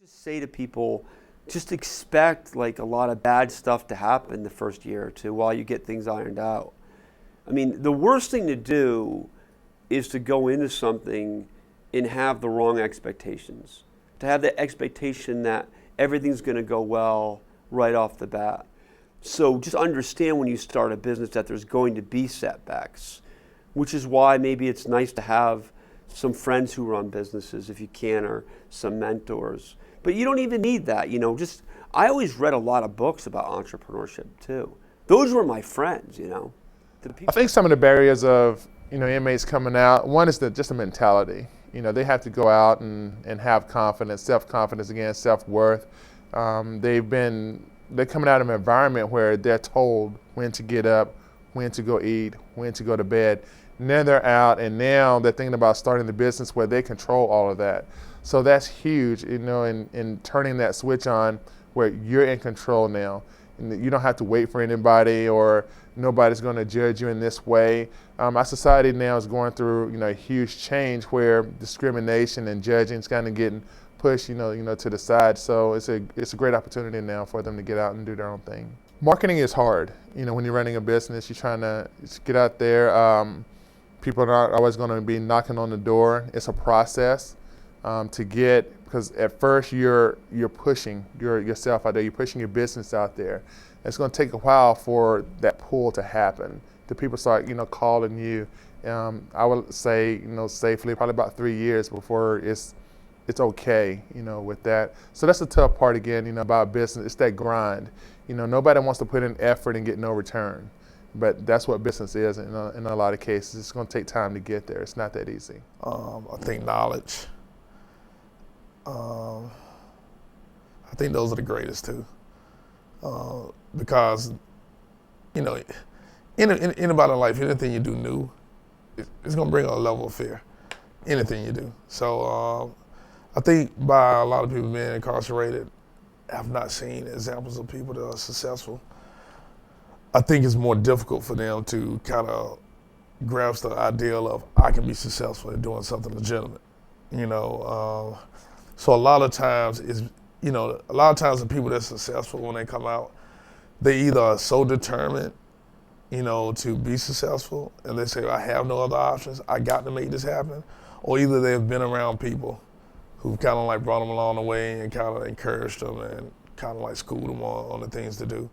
Just say to people, just expect like a lot of bad stuff to happen the first year or two while you get things ironed out. I mean, the worst thing to do is to go into something and have the wrong expectations. To have the expectation that everything's going to go well right off the bat. So just understand when you start a business that there's going to be setbacks, which is why maybe it's nice to have some friends who run businesses if you can, or some mentors. But you don't even need that, I always read a lot of books about entrepreneurship too. Those were my friends, I think some of the barriers of, inmates coming out, one is just the mentality. They have to go out and have confidence, self-confidence again, self-worth. They're coming out of an environment where they're told when to get up, when to go eat, when to go to bed. Now they're out, and now they're thinking about starting the business where they control all of that. So that's huge, in turning that switch on where you're in control now. And you don't have to wait for anybody, or nobody's going to judge you in this way. Our society now is going through, a huge change where discrimination and judging is kind of getting pushed, to the side. So it's a great opportunity now for them to get out and do their own thing. Marketing is hard. When you're running a business, you're trying to get out there. People are not always going to be knocking on the door. It's a process to get, because at first you're pushing yourself out there, you're pushing your business out there. It's going to take a while for that pull to happen. The people start, calling you. I would say, safely, probably about 3 years before it's okay, with that. So that's the tough part again, about business. It's that grind. Nobody wants to put in effort and get no return. But that's what business is in a lot of cases. It's going to take time to get there. It's not that easy. I think knowledge. I think those are the greatest too. Because, in about life, anything you do new, it's going to bring a level of fear. Anything you do. So I think by a lot of people being incarcerated, I've not seen examples of people that are successful. I think it's more difficult for them to kind of grasp the ideal of I can be successful in doing something legitimate, So a lot of times the people that's successful when they come out, they either are so determined, to be successful, and they say I have no other options, I got to make this happen, or either they've been around people who've kind of like brought them along the way and kind of encouraged them and kind of like schooled them on the things to do.